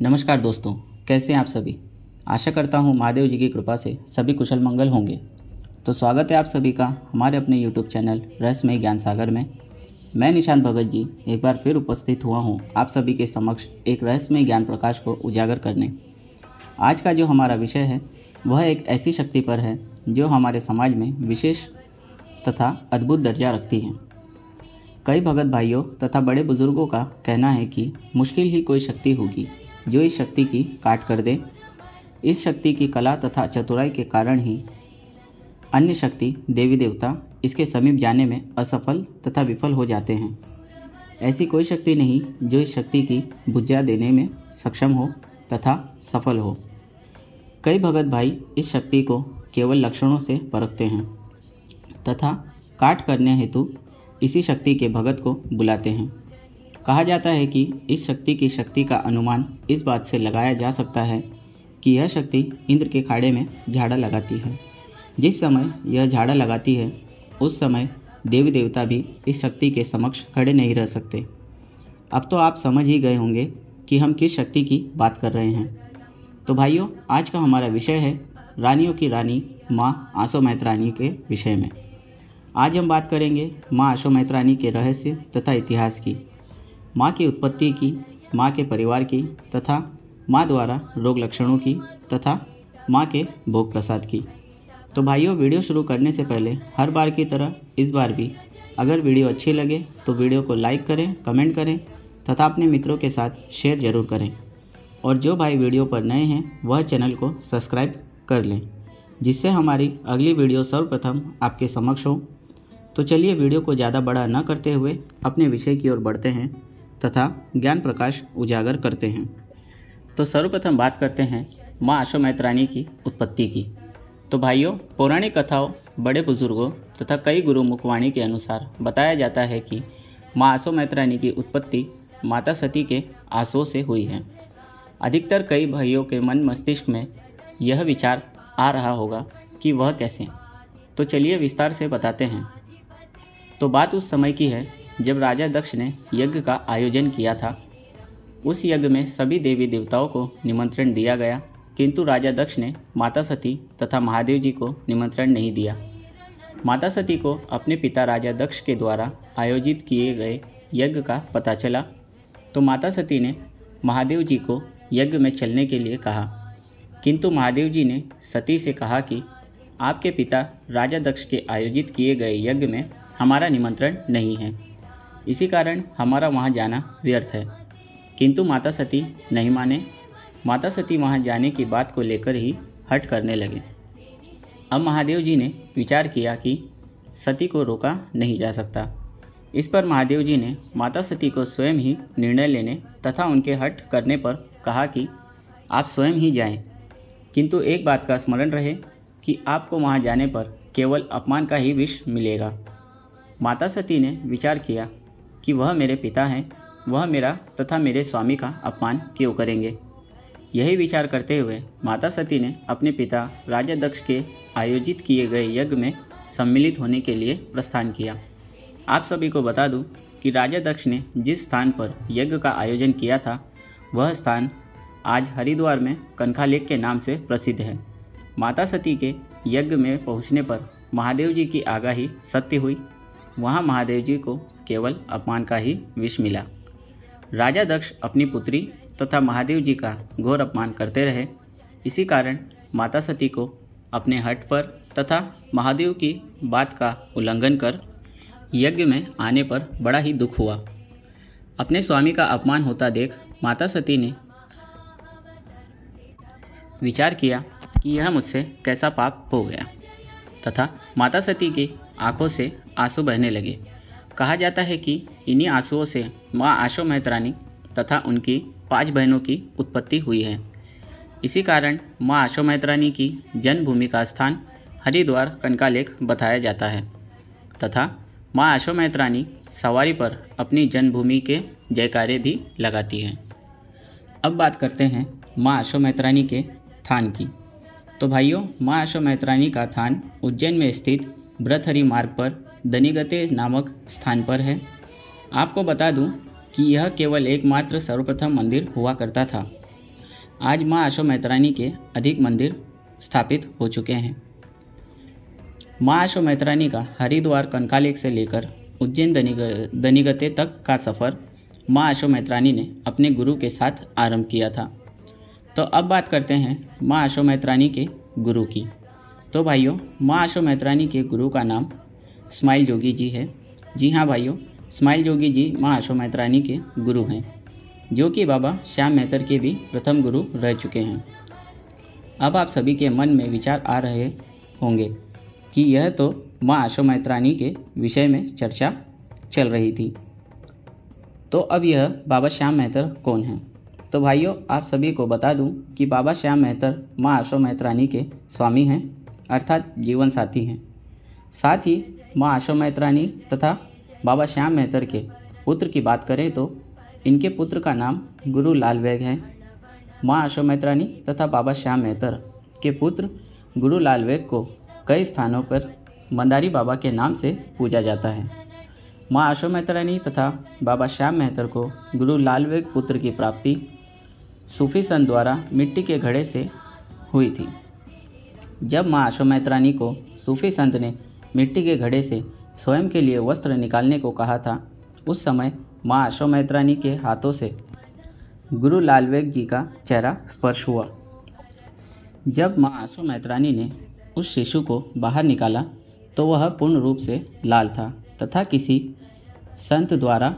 नमस्कार दोस्तों, कैसे हैं आप सभी। आशा करता हूँ महादेव जी की कृपा से सभी कुशल मंगल होंगे। तो स्वागत है आप सभी का हमारे अपने YouTube चैनल रहस्यमय ज्ञान सागर में। मैं निशांत भगत जी एक बार फिर उपस्थित हुआ हूँ आप सभी के समक्ष एक रहस्यमय ज्ञान प्रकाश को उजागर करने। आज का जो हमारा विषय है वह एक ऐसी शक्ति पर है जो हमारे समाज में विशेष तथा अद्भुत दर्जा रखती है। कई भगत भाइयों तथा बड़े बुजुर्गों का कहना है कि मुश्किल ही कोई शक्ति होगी जो इस शक्ति की काट कर दे। इस शक्ति की कला तथा चतुराई के कारण ही अन्य शक्ति देवी देवता इसके समीप जाने में असफल तथा विफल हो जाते हैं। ऐसी कोई शक्ति नहीं जो इस शक्ति की बुझा देने में सक्षम हो तथा सफल हो। कई भगत भाई इस शक्ति को केवल लक्षणों से परखते हैं तथा काट करने हेतु इसी शक्ति के भगत को बुलाते हैं। कहा जाता है कि इस शक्ति की शक्ति का अनुमान इस बात से लगाया जा सकता है कि यह शक्ति इंद्र के खाड़े में झाड़ा लगाती है। जिस समय यह झाड़ा लगाती है उस समय देवी देवता भी इस शक्ति के समक्ष खड़े नहीं रह सकते। अब तो आप समझ ही गए होंगे कि हम किस शक्ति की बात कर रहे हैं। तो भाइयों, आज का हमारा विषय है रानियों की रानी माँ आसो मैत्रानी के विषय में। आज हम बात करेंगे माँ आसो मैत्रानी के रहस्य तथा इतिहास की, माँ की उत्पत्ति की, माँ के परिवार की तथा माँ द्वारा रोग लक्षणों की तथा माँ के भोग प्रसाद की। तो भाइयों, वीडियो शुरू करने से पहले हर बार की तरह इस बार भी अगर वीडियो अच्छी लगे तो वीडियो को लाइक करें, कमेंट करें तथा अपने मित्रों के साथ शेयर ज़रूर करें। और जो भाई वीडियो पर नए हैं वह चैनल को सब्सक्राइब कर लें जिससे हमारी अगली वीडियो सर्वप्रथम आपके समक्ष हो। तो चलिए वीडियो को ज़्यादा बड़ा न करते हुए अपने विषय की ओर बढ़ते हैं तथा ज्ञान प्रकाश उजागर करते हैं। तो सर्वप्रथम बात करते हैं माँ आसो मैत्रानी की उत्पत्ति की। तो भाइयों, पौराणिक कथाओं, बड़े बुजुर्गों तथा कई गुरु मुखवाणी के अनुसार बताया जाता है कि माँ आसो मैत्रानी की उत्पत्ति माता सती के आसो से हुई है। अधिकतर कई भाइयों के मन मस्तिष्क में यह विचार आ रहा होगा कि वह कैसे। तो चलिए विस्तार से बताते हैं। तो बात उस समय की है जब राजा दक्ष ने यज्ञ का आयोजन किया था। उस यज्ञ में सभी देवी देवताओं को निमंत्रण दिया गया, किंतु राजा दक्ष ने माता सती तथा महादेव जी को निमंत्रण नहीं दिया। माता सती को अपने पिता राजा दक्ष के द्वारा आयोजित किए गए यज्ञ का पता चला तो माता सती ने महादेव जी को यज्ञ में चलने के लिए कहा, किंतु महादेव जी ने सती से कहा कि आपके पिता राजा दक्ष के आयोजित किए गए यज्ञ में हमारा निमंत्रण नहीं है, इसी कारण हमारा वहाँ जाना व्यर्थ है। किंतु माता सती नहीं माने। माता सती वहाँ जाने की बात को लेकर ही हट करने लगे। अब महादेव जी ने विचार किया कि सती को रोका नहीं जा सकता। इस पर महादेव जी ने माता सती को स्वयं ही निर्णय लेने तथा उनके हट करने पर कहा कि आप स्वयं ही जाएं, किंतु एक बात का स्मरण रहे कि आपको वहाँ जाने पर केवल अपमान का ही विष मिलेगा। माता सती ने विचार किया कि वह मेरे पिता हैं, वह मेरा तथा मेरे स्वामी का अपमान क्यों करेंगे। यही विचार करते हुए माता सती ने अपने पिता राजा दक्ष के आयोजित किए गए यज्ञ में सम्मिलित होने के लिए प्रस्थान किया। आप सभी को बता दूं कि राजा दक्ष ने जिस स्थान पर यज्ञ का आयोजन किया था वह स्थान आज हरिद्वार में कनखा लेक के नाम से प्रसिद्ध है। माता सती के यज्ञ में पहुंचने पर महादेव जी की आगाही सत्य हुई। वहाँ महादेव जी को केवल अपमान का ही विष मिला। राजा दक्ष अपनी पुत्री तथा महादेव जी का घोर अपमान करते रहे। इसी कारण माता सती को अपने हट पर तथा महादेव की बात का उल्लंघन कर यज्ञ में आने पर बड़ा ही दुख हुआ। अपने स्वामी का अपमान होता देख माता सती ने विचार किया कि यह मुझसे कैसा पाप हो गया तथा माता सती की आंखों से आंसू बहने लगे। कहा जाता है कि इन्हीं आंसुओं से माँ आसो मैत्रानी तथा उनकी 5 बहनों की उत्पत्ति हुई है। इसी कारण माँ आसो मैत्रानी की जन्मभूमि का स्थान हरिद्वार कनका लेक बताया जाता है तथा माँ आसो मैत्रानी सवारी पर अपनी जन्मभूमि के जयकारे भी लगाती हैं। अब बात करते हैं माँ आसो मैत्रानी के थान की। तो भाइयों, माँ आसो मैत्रानी का थान उज्जैन में स्थित भृतहरि मार्ग पर दनिगते नामक स्थान पर है। आपको बता दूं कि यह केवल एकमात्र सर्वप्रथम मंदिर हुआ करता था। आज माँ आशो मैत्रानी के अधिक मंदिर स्थापित हो चुके हैं। माँ आशो मैत्रानी का हरिद्वार कंकालेक से लेकर उज्जैन दनिगते तक का सफ़र माँ आशो मैत्रानी ने अपने गुरु के साथ आरंभ किया था। तो अब बात करते हैं माँ आशो मैत्रानी के गुरु की। तो भाइयों, माँ आशो मैत्रानी के गुरु का नाम स्माइल जोगी जी है। जी हाँ भाइयों, स्माइल जोगी जी माँ आशो मैत्रानी के गुरु हैं, जो कि बाबा श्याम मेहतर के भी प्रथम गुरु रह चुके हैं। अब आप सभी के मन में विचार आ रहे होंगे कि यह तो माँ आशो मैत्रानी के विषय में चर्चा चल रही थी, तो अब यह बाबा श्याम मेहतर कौन हैं? तो भाइयों, आप सभी को बता दूं कि बाबा श्याम मेहतर माँ आशो मैत्रानी के स्वामी हैं, अर्थात जीवन साथी हैं। साथ ही माँ आशो मैत्रानी तथा बाबा श्याम मेहतर के पुत्र की बात करें तो इनके पुत्र का नाम गुरु लाल वेग है। माँ आशो मैत्रानी तथा बाबा श्याम मेहतर के पुत्र गुरु लाल वेग को कई स्थानों पर मंदारी बाबा के नाम से पूजा जाता है। माँ आशो मैत्रानी तथा बाबा श्याम मेहतर को गुरु लाल वेग पुत्र की प्राप्ति सूफी संत द्वारा मिट्टी के घड़े से हुई थी। जब माँ आशो मैत्रानी को सूफी संत ने मिट्टी के घड़े से स्वयं के लिए वस्त्र निकालने को कहा था, उस समय माँ आशो मैत्रानी के हाथों से गुरु लाल वेग जी का चेहरा स्पर्श हुआ। जब माँ आशो मैत्रानी ने उस शिशु को बाहर निकाला तो वह पूर्ण रूप से लाल था तथा किसी संत द्वारा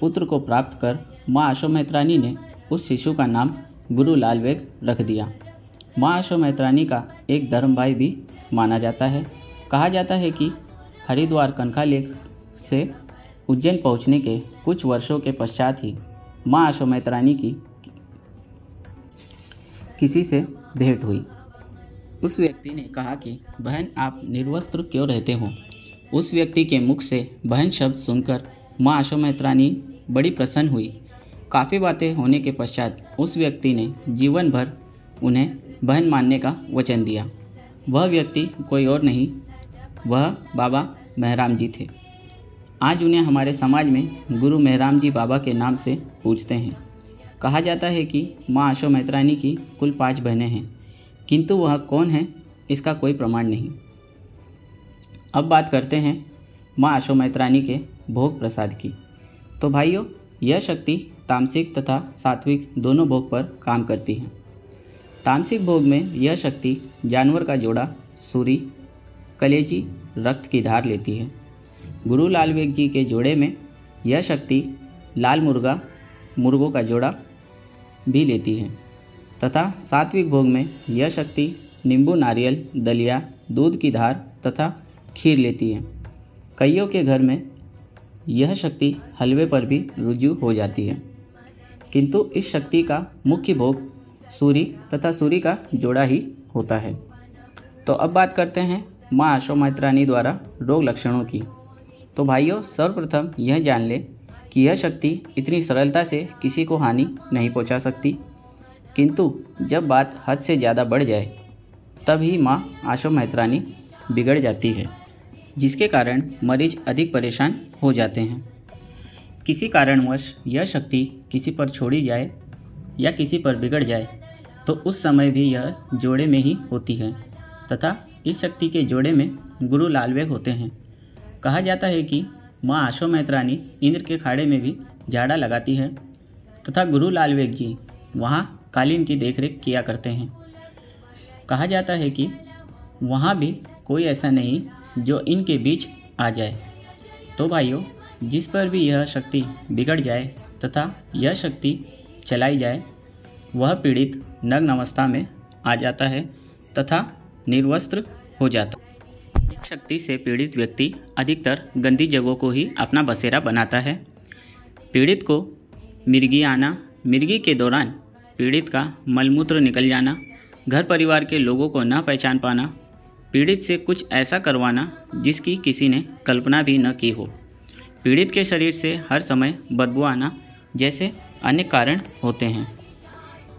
पुत्र को प्राप्त कर माँ आशो मैत्रानी ने उस शिशु का नाम गुरु लाल वेग रख दिया। माँ आशो मैत्रानी का एक धर्म भाई भी माना जाता है। कहा जाता है कि हरिद्वार कंकालेक से उज्जैन पहुँचने के कुछ वर्षों के पश्चात ही माँ आशो मैत्रानी की किसी से भेंट हुई। उस व्यक्ति ने कहा कि बहन, आप निर्वस्त्र क्यों रहते हो? उस व्यक्ति के मुख से बहन शब्द सुनकर माँ आशो मैत्रानी बड़ी प्रसन्न हुई। काफ़ी बातें होने के पश्चात उस व्यक्ति ने जीवन भर उन्हें बहन मानने का वचन दिया। वह व्यक्ति कोई और नहीं, वह बाबा मेहराम जी थे। आज उन्हें हमारे समाज में गुरु मेहराम जी बाबा के नाम से पूजते हैं। कहा जाता है कि माँ आशो मैत्रानी की कुल 5 बहनें हैं, किंतु वह कौन है इसका कोई प्रमाण नहीं। अब बात करते हैं माँ आशो मैत्रानी के भोग प्रसाद की। तो भाइयों, यह शक्ति तामसिक तथा सात्विक दोनों भोग पर काम करती है। तामसिक भोग में यह शक्ति जानवर का जोड़ा, सूरी, कलेजी, रक्त की धार लेती है। गुरु लाल वेग जी के जोड़े में यह शक्ति लाल मुर्गों का जोड़ा भी लेती है तथा सात्विक भोग में यह शक्ति नींबू, नारियल, दलिया, दूध की धार तथा खीर लेती है। कईयों के घर में यह शक्ति हलवे पर भी रुजू हो जाती है, किंतु इस शक्ति का मुख्य भोग सूरी तथा सूरी का जोड़ा ही होता है। तो अब बात करते हैं माँ आशो मैत्रानी द्वारा रोग लक्षणों की। तो भाइयों, सर्वप्रथम यह जान ले कि यह शक्ति इतनी सरलता से किसी को हानि नहीं पहुंचा सकती, किंतु जब बात हद से ज़्यादा बढ़ जाए तब ही माँ आशो मैत्रानी बिगड़ जाती है, जिसके कारण मरीज अधिक परेशान हो जाते हैं। किसी कारणवश यह शक्ति किसी पर छोड़ी जाए या किसी पर बिगड़ जाए तो उस समय भी यह जोड़े में ही होती है तथा इस शक्ति के जोड़े में गुरु लाल वेग होते हैं। कहा जाता है कि माँ आशो मैत्रानी इंद्र के खाड़े में भी झाड़ा लगाती है तथा गुरु लाल वेग जी वहाँ कालीन की देखरेख किया करते हैं। कहा जाता है कि वहाँ भी कोई ऐसा नहीं जो इनके बीच आ जाए। तो भाइयों, जिस पर भी यह शक्ति बिगड़ जाए तथा यह शक्ति चलाई जाए, वह पीड़ित नग्न अवस्था में आ जाता है तथा निर्वस्त्र हो जाता है। इस शक्ति से पीड़ित व्यक्ति अधिकतर गंदी जगहों को ही अपना बसेरा बनाता है। पीड़ित को मिर्गी आना, मिर्गी के दौरान पीड़ित का मलमूत्र निकल जाना, घर परिवार के लोगों को न पहचान पाना, पीड़ित से कुछ ऐसा करवाना जिसकी किसी ने कल्पना भी न की हो, पीड़ित के शरीर से हर समय बदबू आना जैसे अनेक कारण होते हैं,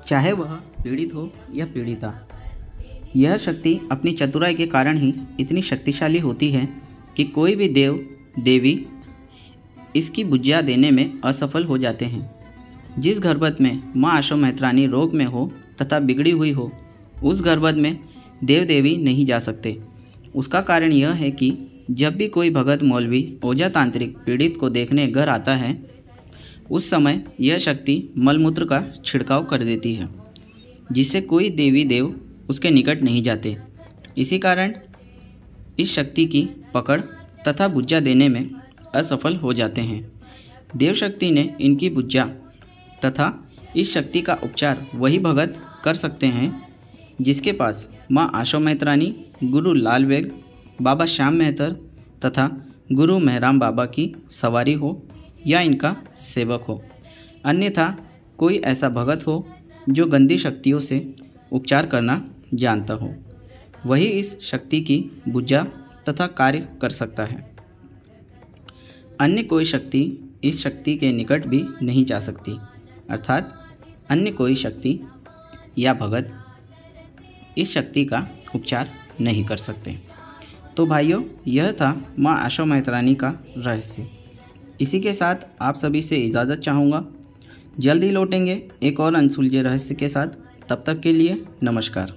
चाहे वह पीड़ित हो या पीड़िता। यह शक्ति अपनी चतुराई के कारण ही इतनी शक्तिशाली होती है कि कोई भी देव देवी इसकी बुझा देने में असफल हो जाते हैं। जिस गर्भवती में माँ आशो मैत्रानी रोग में हो, तथा बिगड़ी हुई हो, उस गर्भद में देव देवी नहीं जा सकते। उसका कारण यह है कि जब भी कोई भगत मौलवी ओझा तांत्रिक पीड़ित को देखने घर आता है, उस समय यह शक्ति मलमूत्र का छिड़काव कर देती है, जिससे कोई देवी देव उसके निकट नहीं जाते। इसी कारण इस शक्ति की पकड़ तथा बुज्जा देने में असफल हो जाते हैं। देव शक्ति ने इनकी बुज्जा तथा इस शक्ति का उपचार वही भगत कर सकते हैं जिसके पास माँ आशो मेहतरानी, गुरु लाल बेग, बाबा श्याम मेहतर तथा गुरु मेहराम बाबा की सवारी हो या इनका सेवक हो। अन्यथा कोई ऐसा भगत हो जो गंदी शक्तियों से उपचार करना जानता हो, वही इस शक्ति की बुज्जा तथा कार्य कर सकता है। अन्य कोई शक्ति इस शक्ति के निकट भी नहीं जा सकती, अर्थात अन्य कोई शक्ति या भगत इस शक्ति का उपचार नहीं कर सकते। तो भाइयों, यह था माँ आशो मेहतरानी का रहस्य। इसी के साथ आप सभी से इजाज़त चाहूँगा। जल्दी लौटेंगे एक और अनसुलझे रहस्य के साथ। तब तक के लिए नमस्कार।